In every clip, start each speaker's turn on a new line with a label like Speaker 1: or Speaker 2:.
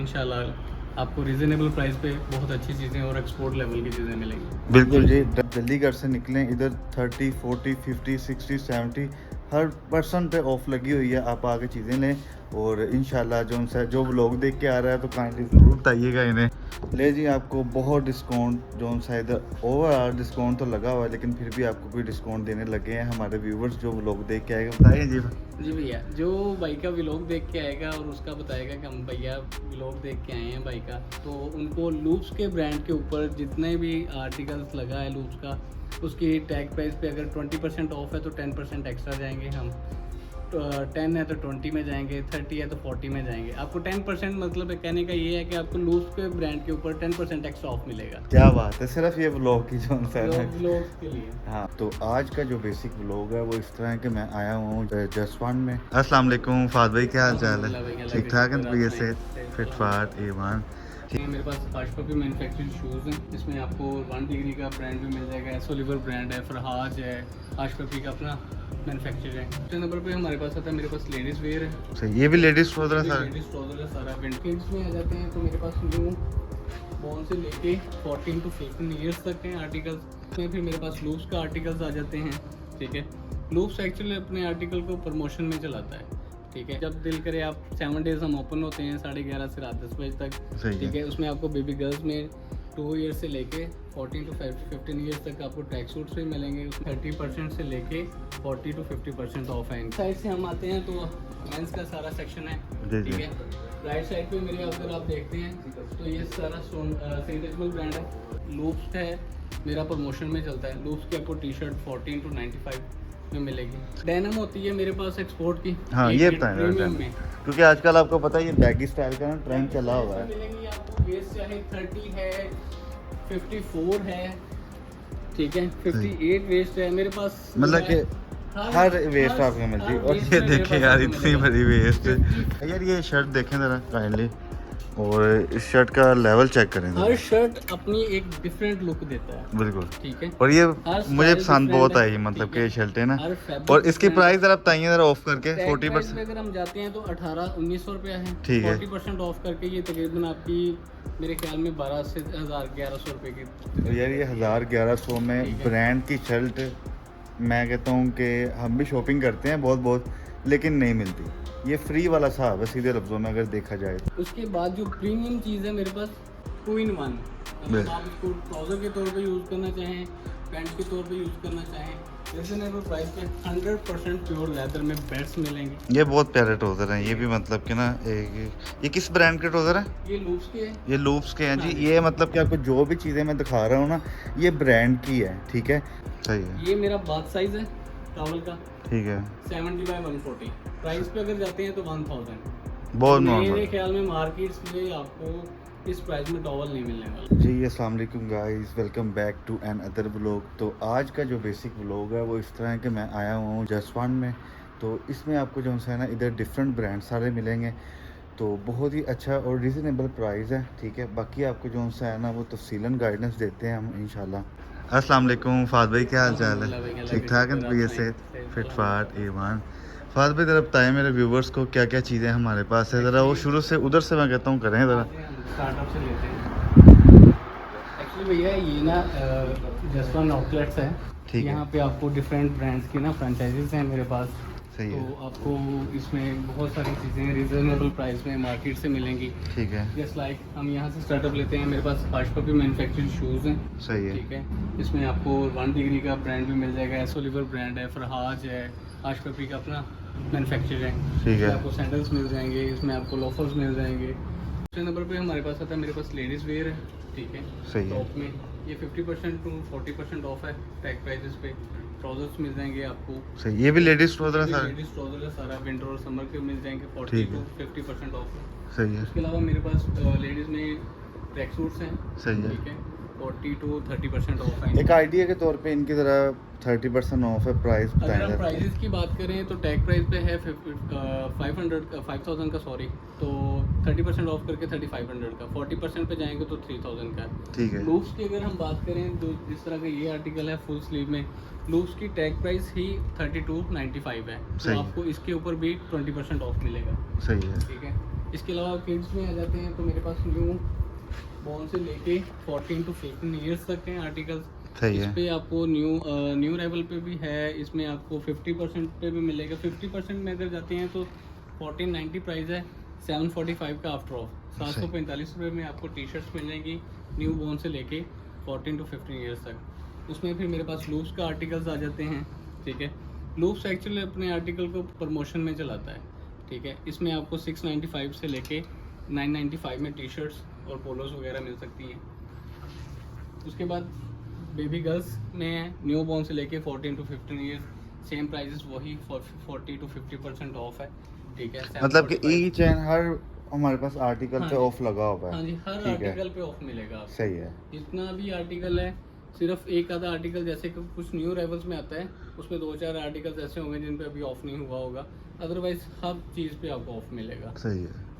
Speaker 1: इंशाल्लाह आपको reasonable price पे बहुत अच्छी चीज़ें और एक्सपोर्ट लेवल की चीज़ें मिलेंगी।
Speaker 2: बिल्कुल जी, जल्दी घर से निकलें। इधर 30, 40, 50, 60, 70 हर पर्सन पे ऑफ लगी हुई है। आप आके चीज़ें लें और इंशाल्लाह जो व्लॉग देख के आ रहा है तो काइंडली ज़रूर बताइएगा इन्हें। ले जी, आपको बहुत डिस्काउंट इधर ओवरऑल डिस्काउंट तो लगा हुआ है, लेकिन फिर भी आपको कोई डिस्काउंट देने लगे हैं हमारे व्यूवर्स जो व्लॉग देख के आएगा। बताइए जी।
Speaker 1: जी भैया, जो भाई का व्लॉग देख के आएगा और उसका बताएगा कि हम भैया व्लॉग देख के आए हैं भाई का, तो उनको लूप्स के ब्रांड के ऊपर जितने भी आर्टिकल्स लगा है लूप्स का, उसकी टैग प्राइस पे अगर 20% ऑफ है तो 10% एक्स्ट्रा जाएंगे हम। 10 है तो 20 में जाएंगे, 30 है तो 40 में जाएंगे। आपको 10% मतलब कहने का ये है कि आपको लूप्स के ब्रांड के ऊपर 10% एक्स्ट्रा ऑफ मिलेगा।
Speaker 2: क्या बात है, सिर्फ ये व्लॉग की
Speaker 1: व्लॉग के लिए।
Speaker 2: हाँ, तो आज का जो बेसिक व्लॉग है वो इस तरह है कि मैं आया हूँ जसवान में। अस्सलाम वालेकुम फाद भाई, क्या हाल चाल है? ठीक ठाक है भैया से? फिट फाट एवान।
Speaker 1: मेरे पास हाशपपी मैन्युफैक्चर्ड शूज़ हैं, इसमें आपको 1 डिग्री का ब्रांड भी मिल जाएगा, सोलिवर ब्रांड है, फरहाज है, हाशपपी का अपना मैन्युफैक्चर है। दूसरे नंबर पे हमारे पास आता है, मेरे पास लेडीज़ वेयर है।
Speaker 2: सही, ये भी लेडीज़ ट्राउजर है सारा?
Speaker 1: लेडीज़ ट्राउजर है सारा। विंटेज में आ जाते हैं तो मेरे पास न्यू बॉर्न से लेके 14 to 15 ईयर्स तक हैं आर्टिकल्स में। फिर मेरे पास लूप्स का आर्टिकल्स आ जाते हैं। ठीक है, लूप्स एक्चुअली अपने आर्टिकल को प्रमोशन में चलाता है। ठीक है, जब दिल करे आप 7 डेज हम ओपन होते हैं 11:30 से रात 10 बजे तक। ठीक है, उसमें आपको बेबी गर्ल्स में 2 ईयर्स से लेके 14 to 15 ईयर्स तक आपको ट्रैक सूट्स भी मिलेंगे। उसमें 30% से लेके 40 to 50% ऑफ है। साइड से हम आते हैं तो मेंस का सारा सेक्शन है। ठीक है, राइट साइड पे मेरे अगर आप देखते हैं तो ये सारा सेंटेजबल ब्रांड है। लूप्स है मेरा प्रमोशन में चलता है। लूप्स की आपको टी शर्ट 14 to 95 में मिलेगी। डेनिम होती है मेरे पास एक्सपोर्ट की।
Speaker 2: हाँ, ये बताएं
Speaker 1: में,
Speaker 2: क्योंकि आजकल आपको पता है ये बैगी स्टाइल का ना ट्रेंड चला हुआ है।
Speaker 1: मिलेंगी आपको वेस्ट चाहे 30 है, 54 है, ठीक है, 58 वेस्ट है मेरे पास।
Speaker 2: मतलब कि हर वेस्ट आपको मिलती है। और ये देखिए यार, इतनी बड़ी वेस्ट है यार। ये शर्ट देखें ज़रा काइंडली, और इस शर्ट का लेवल चेक करें।
Speaker 1: हर शर्ट अपनी एक डिफरेंट लुक देता है।
Speaker 2: बिल्कुल,
Speaker 1: ठीक है,
Speaker 2: और ये मुझे पसंद बहुत आई, मतलब कि ये शर्ट है ना। और इसकी प्राइस ज़रा बताइए ज़रा ऑफ करके। 40%
Speaker 1: अगर हम जाते हैं तो 1800-1900 रुपया है।
Speaker 2: ठीक है,
Speaker 1: 40% ऑफ करके ये तकरीबन आपकी मेरे ख्याल में 12 से 1100 रुपये की।
Speaker 2: यार ये 1100 में ब्रांड की शर्ट, मैं कहता हूँ कि हम भी शॉपिंग करते हैं बहुत बहुत, लेकिन नहीं मिलती। ये फ्री वाला साहब है सीधे लफ्ज़ों में अगर देखा जाए तो।
Speaker 1: उसके बाद जो प्रीमियम चीज़ है मेरे पास 2 in 1, मतलब आप इसको ट्राउज़र के तौर पे यूज़ करना चाहें, पैंट के तौर पे यूज़ करना चाहें, रीजनेबल प्राइस पे 100% प्योर लेदर में बेल्ट्स मिलेंगे।
Speaker 2: ये बहुत प्यारे ट्राउज़र हैं ये भी, मतलब कि ना ये किस ब्रांड के ट्राउज़र हैं?
Speaker 1: ये लूप्स के हैं।
Speaker 2: ये लूप्स के हैं जी। ये मतलब कि आपको जो भी चीज़ें मैं दिखा रहा हूँ ना, ये ब्रांड की है। ठीक है, सही है।
Speaker 1: ये मेरा बाथ साइज़ है टॉवल का।
Speaker 2: ठीक है,
Speaker 1: 70 by 140। प्राइस पे अगर जाते हैं तो 1000।
Speaker 2: बहुत
Speaker 1: मेरे
Speaker 2: नॉर्मल।
Speaker 1: ख्याल में मार्केट्स में आपको इस प्राइस में टॉवल नहीं मिलने वाला।
Speaker 2: जी अस्सलाम वालेकुम guys, welcome back to another vlog. तो आज का जो बेसिक व्लॉग है वो इस तरह है कि मैं आया हूँ जसवान में। तो इसमें आपको जो है ना इधर डिफरेंट ब्रांड सारे मिलेंगे, तो बहुत ही अच्छा और रीज़नेबल प्राइस है। ठीक है, बाकी आपको जो है ना वो तफसीलन गाइडेंस देते हैं हम इंशाल्लाह। अस्सलाम वालेकुम फाद भाई, क्या हाल चाल है? ठीक ठाक है भैया से? फिट फाट एवान। फाद भाई ज़रा बताएं मेरे व्यूवर्स को क्या क्या चीज़ें हमारे पास है, ज़रा वो शुरू से उधर से मैं कहता हूँ करें ज़रा।
Speaker 1: स्टार्टअप से लेते हैं। एक्चुअली भैया ये ना जसवान आउटलेट्स है।
Speaker 2: ठीक है,
Speaker 1: यहाँ पे आपको डिफरेंट ब्रांड्स की ना फ्रेंचाइजीज हैं मेरे पास।
Speaker 2: सही है।
Speaker 1: तो आपको इसमें बहुत सारी चीज़ें रिजनेबल प्राइस में मार्केट से मिलेंगी।
Speaker 2: ठीक है,
Speaker 1: जस्ट लाइक हम यहाँ से स्टार्टअप लेते हैं। मेरे पास हाशपपी मैन्युफैक्चर्ड शूज़ हैं।
Speaker 2: सही है।
Speaker 1: ठीक है, इसमें आपको 1 डिग्री का ब्रांड भी मिल जाएगा, सोलिवर ब्रांड है, फरहाज है, हाशपपी का अपना मैन्युफैक्चर है।
Speaker 2: ठीक है,
Speaker 1: आपको सैंडल्स मिल जाएंगे, इसमें आपको लोफर्स मिल जाएंगे। दूसरे नंबर पे हमारे पास आता है, मेरे पास लेडीज़ वेयर है। ठीक है,
Speaker 2: सही है।
Speaker 1: टॉप में ये 50% to 40% ऑफ है टैग प्राइसेस पे। ट्राउजर्स मिल जाएंगे आपको।
Speaker 2: सही, ये भी लेडीज़ ट्राउज़र है सारे?
Speaker 1: लेडीज़ ट्राउजर है सारा, विंटर और समर के मिल जाएंगे 40
Speaker 2: ठीक
Speaker 1: to
Speaker 2: है।
Speaker 1: 50% ऑफ है।
Speaker 2: सही है,
Speaker 1: इसके अलावा मेरे पास लेडीज़ में ट्रैक सूट्स हैं।
Speaker 2: सही है।
Speaker 1: ठीक है, 40 to 30% ऑफ है।
Speaker 2: एक आइडिया के तौर पे इनकी ज़रा 30% ऑफ है, प्राइस
Speaker 1: अगर हम
Speaker 2: बताएं।
Speaker 1: प्राइजेस की बात करें तो टैग प्राइस पे है 5000 का, सॉरी, तो 30% ऑफ करके 3500 का, 40% पे जाएंगे तो 3000 का।
Speaker 2: ठीक है,
Speaker 1: लूप्स की अगर हम बात करें तो जिस तरह का ये आर्टिकल है फुल स्लीव में, लूप्स की टैग प्राइस ही 3295 है।
Speaker 2: सही
Speaker 1: तो
Speaker 2: है।
Speaker 1: आपको इसके ऊपर भी 20% ऑफ मिलेगा।
Speaker 2: सही है।
Speaker 1: ठीक है, इसके अलावा किड्स में आ जाते हैं तो मेरे पास न्यू बॉर्न से लेके 14 to 15 ईयर्स तक हैं आर्टिकल्स।
Speaker 2: सही
Speaker 1: इस
Speaker 2: है।
Speaker 1: पे आपको न्यू लेवल पे भी है, इसमें आपको 50% पे भी मिलेगा। 50% में अगर जाते हैं तो 1490 प्राइस है, 745 का आफ्टर ऑफ, 745 रुपये में आपको टी शर्ट्स मिल जाएंगी न्यू बॉर्न से लेके 14 to 15 ईयर्स तक। उसमें फिर मेरे पास लूप्स का आर्टिकल्स आ जाते हैं, ठीक है। लूप्स एक्चुअली अपने आर्टिकल को प्रमोशन में चलाता है, ठीक है। इसमें आपको 695 से लेके 995 में टी शर्ट्स और पोलोस वगैरह मिल सकती हैं। उसके बाद बेबी गर्ल्स में न्यू बॉर्न से लेके 14 to 15 ईयर्स सेम प्राइजेस वही 40 to 50% ऑफ है, ठीक है।
Speaker 2: मतलब कि ईच एंड हर हमारे पास आर्टिकल
Speaker 1: हाँ
Speaker 2: पे
Speaker 1: जी।
Speaker 2: ऑफ लगा हुआ
Speaker 1: हाँ
Speaker 2: है।
Speaker 1: जी, हर
Speaker 2: ठीक है।
Speaker 1: आर्टिकल पे ऑफ मिलेगा आपको।
Speaker 2: सही है।
Speaker 1: जितना भी आर्टिकल है, सिर्फ एक आधा आर्टिकल जैसे कि कुछ न्यू अराइवल्स में आता है उसमें 2-4 आर्टिकल्स ऐसे होंगे जिन पे अभी ऑफ नहीं हुआ होगा, अदरवाइज हर चीज़ पे आपको ऑफ मिलेगा।
Speaker 2: सही है।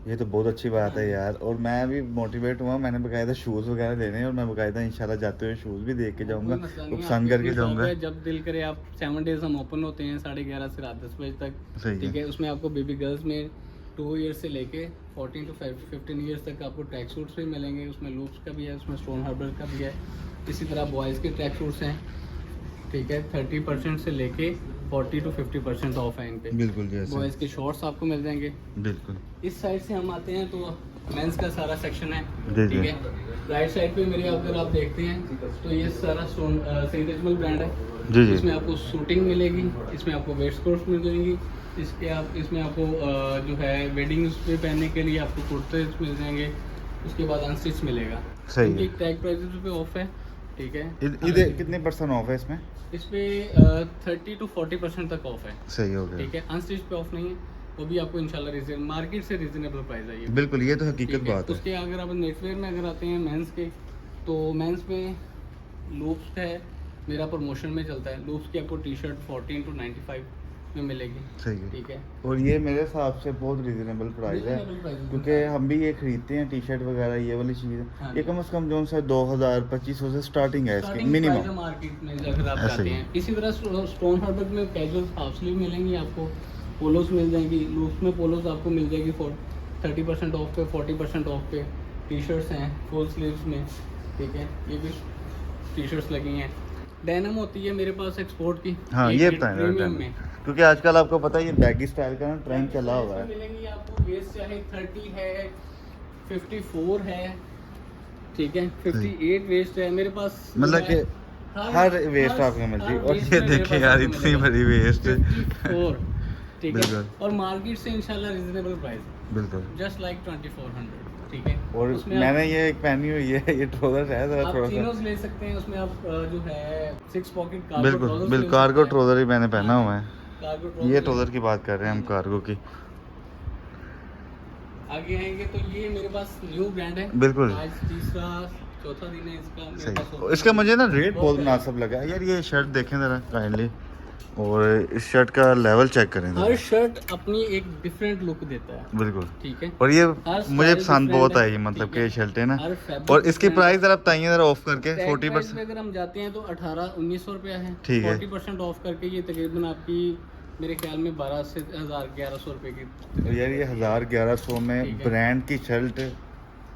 Speaker 2: ये तो बहुत अच्छी बात है यार। और मैं भी मोटिवेट हुआ, मैंने बकायदा शूज़ वगैरह लेने हैं और मैं बकायदा इंशाल्लाह जाते हुए शूज़ भी देख के जाऊंगा,
Speaker 1: कोई मसला
Speaker 2: वो
Speaker 1: नहीं है,
Speaker 2: पसंद
Speaker 1: आपकी
Speaker 2: करके
Speaker 1: अपनी शॉप
Speaker 2: जाऊंगा।
Speaker 1: है, जब दिल करे आप 7 डेज हम ओपन होते हैं 11:30 से रात 10 बजे तक,
Speaker 2: सही
Speaker 1: ठीक
Speaker 2: है।
Speaker 1: है। उसमें आपको बेबी गर्ल्स में 2 ईयर्स से लेके 14 to 15 ईयर्स तक आपको ट्रैक सूट्स भी मिलेंगे। उसमें लूप्स का भी है, उसमें स्टोन हार्बर का भी है। इसी तरह बॉयज़ के ट्रैक सूट्स हैं, ठीक है। 30% से लेके 40 to 50% ऑफ है इन पे।
Speaker 2: बिल्कुल जैसे।
Speaker 1: बॉयज़ के शॉर्ट्स आपको मिल जाएंगे।
Speaker 2: बिल्कुल।
Speaker 1: इस साइड से हम आते हैं तो मेंस का सारा सेक्शन है,
Speaker 2: जी,
Speaker 1: ठीक
Speaker 2: जी।
Speaker 1: है। राइट साइड पे मेरे अगर आप देखते हैं तो ये सारा सेंटेजमल ब्रांड है।
Speaker 2: जी, जी।
Speaker 1: इसमें आपको शूटिंग मिलेगी, इसमें आपको वेस्ट कोट्स मिल जाएंगी, इसमें आपको जो है वेडिंग्स पे पहनने के लिए आपको कुर्ते मिल जाएंगे। उसके बाद अनस्टिच मिलेगा।
Speaker 2: सही है।
Speaker 1: इनकी टैग प्राइसेस पे ऑफ है, ठीक है।
Speaker 2: इधर कितने % ऑफ है इसमें?
Speaker 1: इस पे 30 to 40% तक ऑफ है,
Speaker 2: सही हो गया।
Speaker 1: ठीक है। अनस्टिच पे ऑफ नहीं है, वो भी आपको इंशाल्लाह मार्केट से रीजनेबल प्राइस है ये।
Speaker 2: बिल्कुल, ये तो हकीकत
Speaker 1: ठीक है।
Speaker 2: बात है।
Speaker 1: उसके अगर आप नेटवेयर में अगर आते हैं मेंस के, तो मेंस में लूप्स है मेरा प्रमोशन में चलता है। लूप्स की आपको टी शर्ट 14 to 95 में मिलेगी,
Speaker 2: सही है।
Speaker 1: ठीक है।
Speaker 2: और ये मेरे हिसाब से बहुत रीजनेबल प्राइस है,
Speaker 1: Reasonable price है।
Speaker 2: क्योंकि हम भी ये खरीदते हैं टी शर्ट वगैरह, ये वाली चीज़
Speaker 1: हाँ
Speaker 2: ये
Speaker 1: जी।
Speaker 2: कम से कम जो है 2000-2500 से स्टार्टिंग है इसकी
Speaker 1: स्टार्टिंग प्राइस है
Speaker 2: मिनिमम।
Speaker 1: मार्केट में अगर आप
Speaker 2: ऐसे
Speaker 1: जाते
Speaker 2: ही।
Speaker 1: हैं। इसी तरह स्टोन हार्बर में कैजुअल हाफ स्लीव मिलेंगी आपको, पोलोस मिल जाएंगी। लूप्स में पोलोस आपको मिल जाएगी 30% ऑफ पे, 40% ऑफ पे। टी शर्ट्स हैं फुल स्लीव्स में, ठीक है। ये भी टी शर्ट्स लगी हैं। डेनिम होती है मेरे पास एक्सपोर्ट की,
Speaker 2: हाँ,
Speaker 1: एक
Speaker 2: ये
Speaker 1: ग्रेड
Speaker 2: बताएं
Speaker 1: प्रीमियम में।
Speaker 2: क्योंकि आजकल आपको पता है ये बैगी स्टाइल का ना ट्रेंड चला हुआ है।
Speaker 1: मिलेंगी आपको, वेस्ट चाहे 30 है, 54 है, ठीक है, 58 वेस्ट है मेरे पास।
Speaker 2: मतलब कि हर वेस्ट आपको मिल रही है। और ये देखिए यार इतनी बड़ी वेस्ट।
Speaker 1: 54, ठीक है।
Speaker 2: बिल्कुल।
Speaker 1: और मार्केट से इंशाल्लाह रीजनेबल प्राइस,
Speaker 2: बिल्कुल।
Speaker 1: जस्ट लाइक 2400, ठीक है।
Speaker 2: और
Speaker 1: उसमें
Speaker 2: मैंने ये एक पहनी हुई है, ये ट्राउजर है जरा
Speaker 1: आप
Speaker 2: थोड़ा सा।
Speaker 1: तीनों ले सकते हैं। उसमें आप जो है 6 पॉकेट
Speaker 2: बिल्कुल बिल्कुल, कार्गो ट्राउजर ही मैंने पहना हुआ है।
Speaker 1: कार्गो
Speaker 2: ये ट्राउजर की बात कर रहे हैं हम, कार्गो की।
Speaker 1: आगे आएंगे तो ये मेरे पास न्यू ब्रांड है।
Speaker 2: बिल्कुल।
Speaker 1: आज तीसरा चौथा दिन है इसका मेरे पास
Speaker 2: सही।
Speaker 1: open
Speaker 2: इसका
Speaker 1: है।
Speaker 2: मुझे ना रेट बहुत मुनासिब लगा यार। ये शर्ट देखें ज़रा काइंडली, और इस शर्ट का लेवल चेक करें
Speaker 1: हर
Speaker 2: ज़रा।
Speaker 1: शर्ट अपनी एक डिफरेंट लुक देता है,
Speaker 2: बिल्कुल।
Speaker 1: ठीक है।
Speaker 2: और ये
Speaker 1: हर
Speaker 2: मुझे
Speaker 1: style
Speaker 2: पसंद बहुत
Speaker 1: different
Speaker 2: आई,
Speaker 1: है,
Speaker 2: मतलब
Speaker 1: ठीक
Speaker 2: कि ये
Speaker 1: है।
Speaker 2: शर्ट है ना।
Speaker 1: हर fabric
Speaker 2: और इसकी
Speaker 1: different
Speaker 2: प्राइस ज़रा बताइए ज़रा ऑफ करके।
Speaker 1: Tag price
Speaker 2: 40%।
Speaker 1: पे अगर हम जाते हैं तो 1800-1900 रुपया है।
Speaker 2: ठीक है।
Speaker 1: 40% ऑफ करके ये तकरीबन आपकी मेरे ख्याल में 12 से 1100 रुपये की।
Speaker 2: और यार ये 1000-1100 में
Speaker 1: ठीक है।
Speaker 2: ब्रांड की शर्ट,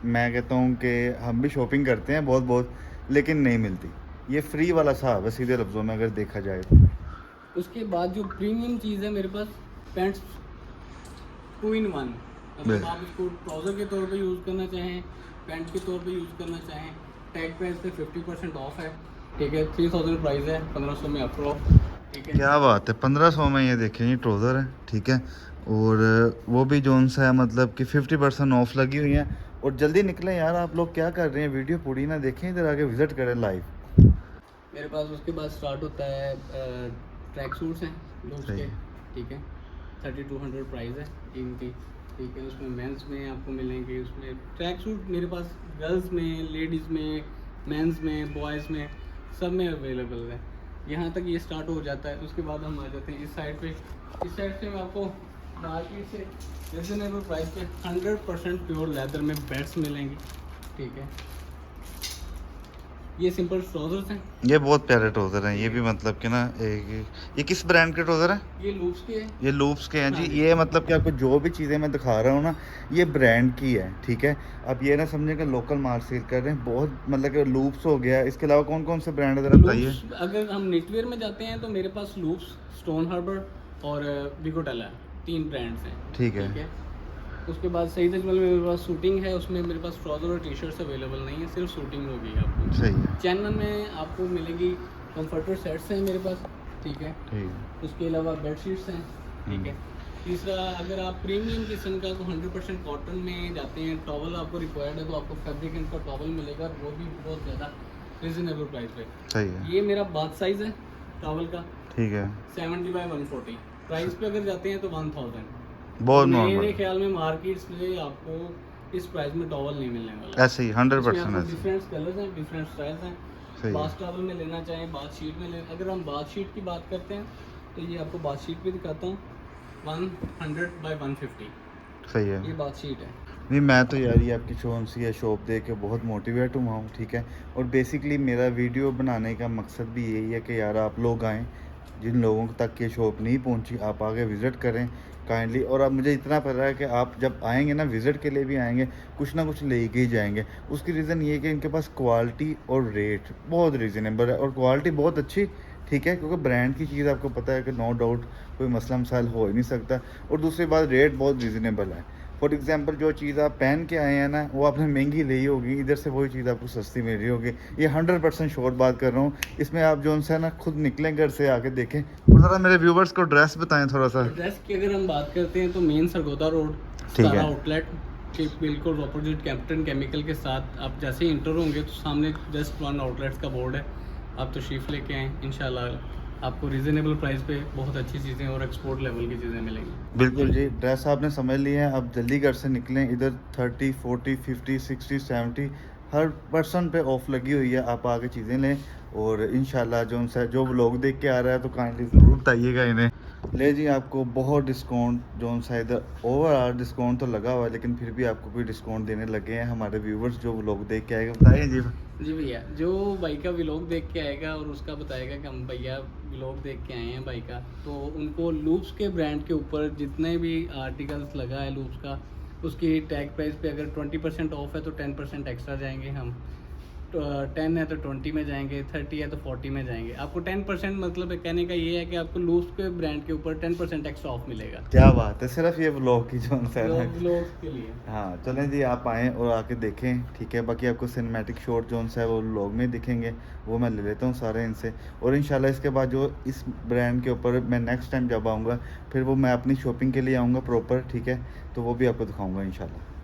Speaker 2: मैं कहता हूँ कि हम भी शॉपिंग करते हैं बहुत बहुत, लेकिन नहीं मिलती। ये फ्री वाला हिसाब है सीधे लफ्ज़ों में अगर देखा जाए तो।
Speaker 1: उसके बाद जो प्रीमियम चीज़ है मेरे पास, पैंट्स 2 in 1। मतलब आप इसको ट्राउज़र के तौर पे यूज़ करना चाहें, पैंट के तौर पे यूज़ करना चाहें, टैग प्राइस पे 50% ऑफ है, ठीक है। 3000 प्राइस है, 1500 में आफ्टर ऑफ, ठीक है।
Speaker 2: क्या बात है, 1500 में ये देखें, ये ट्राउज़र है, ठीक है। और वो भी जोन सा है, मतलब कि 50% ऑफ लगी हुई है। और जल्दी निकलें यार, आप लोग क्या कर रहे हैं, वीडियो पूरी ना देखें, इधर आके विज़िट करें लाइव।
Speaker 1: मेरे पास उसके बाद स्टार्ट होता है ट्रैक सूट्स हैं लूप्स
Speaker 2: सही
Speaker 1: के,
Speaker 2: है।
Speaker 1: ठीक है। 3200 प्राइस है इनकी, ठीक है। उसमें मेंस में आपको मिलेंगे, उसमें ट्रैक सूट मेरे पास गर्ल्स में, लेडीज़ में, मेंस में, बॉयज़ में, सब में अवेलेबल है। यहाँ तक ये स्टार्ट हो जाता है। उसके बाद हम आ जाते हैं इस साइड पे। इस साइड से मैं आपको मार्केट से रिजनेबल प्राइस पे 100% प्योर लेदर में बेड्स मिलेंगी, ठीक है। ये सिंपल ट्राउजर्स हैं,
Speaker 2: ये बहुत प्यारे ट्राउजर हैं, ये भी मतलब कि ना ये किस ब्रांड के ट्राउजर हैं?
Speaker 1: ये लूप्स के हैं।
Speaker 2: ये लूप्स के हैं जी।
Speaker 1: हाँ जी।
Speaker 2: ये मतलब कि आपको जो भी चीज़ें मैं दिखा रहा हूँ ना, ये ब्रांड की है, ठीक है। अब ये ना समझे कि लोकल माल सेल कर रहे हैं, बहुत मतलब कि लूप्स हो गया, इसके अलावा कौन कौन से ब्रांड है ज़रा बताइए।
Speaker 1: लूप्स अगर हम निटवेयर में जाते हैं तो मेरे पास लूप्स, स्टोन हार्बर और विगोटेला 3 ब्रांड्स हैं।
Speaker 2: ठीक है।
Speaker 1: उसके बाद सही तजमल में मेरे पास शूटिंग है, उसमें मेरे पास ट्राउजर और टी शर्ट्स अवेलेबल नहीं है, सिर्फ शूटिंग होगी आपको।
Speaker 2: सही है।
Speaker 1: चैनल में आपको मिलेगी कंफर्टर सेट्स हैं मेरे पास, ठीक है।
Speaker 2: ठीक है।
Speaker 1: उसके अलावा बेडशीट्स हैं, ठीक है। तीसरा, अगर आप प्रीमियम किस्म का तो 100% कॉटन में जाते हैं, टॉवल आपको रिक्वायर्ड है तो आपको फैब्रिक का टॉवल मिलेगा, वो भी बहुत ज़्यादा रिजनेबल प्राइस पे।
Speaker 2: सही है।
Speaker 1: ये मेरा बाथ साइज़ है टॉवल का,
Speaker 2: ठीक है।
Speaker 1: 70 बाई 140। प्राइस पे अगर जाते हैं तो 1000।
Speaker 2: बहुत
Speaker 1: मेरे
Speaker 2: नॉर्मल।
Speaker 1: ख्याल में मार्केट्स में आपको इस प्राइस में टॉवल नहीं मिलने वाला।
Speaker 2: ऐसे ही 100% ऐसे।
Speaker 1: डिफरेंट कलर्स हैं, डिफरेंट स्टाइल्स हैं।
Speaker 2: सही है।
Speaker 1: बाथ टॉवल में लेना चाहें, बाथ शीट में ले, अगर हम बाथ शीट की बात करते हैं तो ये आपको बाथ शीट भी दिखाता हूँ, 100 बाई 150
Speaker 2: सही है।
Speaker 1: ये बाथ शीट है।
Speaker 2: नहीं, मैं तो यार ये आपकी सी है शॉप देख के बहुत मोटिवेट हुआ हूँ, ठीक है। और बेसिकली मेरा वीडियो बनाने का मकसद भी यही है कि यार आप लोग आएँ, जिन लोगों तक ये शॉप नहीं पहुँची आप आगे विज़िट करें काइंडली। और अब मुझे इतना पता है कि आप जब आएंगे ना, विज़िट के लिए भी आएंगे, कुछ ना कुछ लेके ही जाएंगे। उसकी रीज़न ये है कि इनके पास क्वालिटी और रेट बहुत रीज़नेबल है, और क्वालिटी बहुत अच्छी, ठीक है। क्योंकि ब्रांड की चीज़ आपको पता है कि नो डाउट कोई मसला मसाइल हो ही नहीं सकता। और दूसरी बात, रेट बहुत रीज़नेबल है। फॉर एग्जांपल जो चीज़ आप पहन के आए हैं ना, वो आपने महंगी ली होगी, इधर से वही चीज़ आपको सस्ती मिल रही होगी। ये 100% श्योर बात कर रहा हूँ। इसमें आप जो है ना खुद निकलें घर से, आके देखें। और ज़रा मेरे व्यूवर्स को ड्रेस बताएं थोड़ा सा।
Speaker 1: एड्रेस की अगर हम बात करते हैं तो मेन सरगोदा रोड,
Speaker 2: ठीक है।
Speaker 1: सारा आउटलेट के बिल्कुल अपोजिट कैप्टन केमिकल के साथ आप जैसे ही इंटर होंगे तो सामने जस्ट 1 आउटलेट्स का बोर्ड है। आप तशरीफ़ लेके आएँ, इंशाल्लाह आपको रीज़नेबल प्राइस पे बहुत अच्छी चीज़ें और एक्सपोर्ट लेवल की चीज़ें मिलेंगी।
Speaker 2: बिल्कुल जी, ड्रेस आपने समझ ली है। अब जल्दी घर से निकलें। इधर 30, 40, 50, 60, 70 हर पर्सन पे ऑफ लगी हुई है। आप आके चीज़ें लें, और इंशाल्लाह जो व्लॉग देख के आ रहा है तो काइंडली ज़रूर बताइएगा इन्हें। ले जी, आपको बहुत डिस्काउंट इधर ओवरऑल डिस्काउंट तो लगा हुआ है, लेकिन फिर भी आपको कोई डिस्काउंट देने लगे हैं हमारे व्यूवर्स जो व्लॉग देख के आएगा। बताइए जी।
Speaker 1: जी भैया, जो भाई का व्लॉग देख के आएगा और उसका बताएगा कि हम भैया व्लॉग देख के आए हैं भाई का, तो उनको लूप्स के ब्रांड के ऊपर जितने भी आर्टिकल्स लगा है लूप्स का, उसकी टैग प्राइस पे अगर 20% ऑफ है तो 10% एक्स्ट्रा जाएंगे हम। 10 है तो 20 में जाएंगे, 30 है तो 40 में जाएंगे। आपको 10% मतलब कहने का ये है कि आपको लूप्स के ब्रांड के ऊपर 10% एक्स्ट्रा ऑफ मिलेगा।
Speaker 2: क्या बात है, सिर्फ ये व्लॉग की जो है ना।
Speaker 1: व्लॉग्स के लिए।
Speaker 2: हाँ चलें जी, आप आएँ और आके देखें, ठीक है। बाकी आपको सिनेमैटिक शॉट जो है वो व्लॉग में दिखेंगे, वो मैं ले लेता हूँ सारे इनसे। और इंशाल्लाह इसके बाद जो इस ब्रांड के ऊपर मैं नेक्स्ट टाइम जब आऊँगा, फिर वो मैं अपनी शॉपिंग के लिए आऊँगा प्रॉपर, ठीक है। तो वो भी आपको दिखाऊँगा इंशाल्लाह।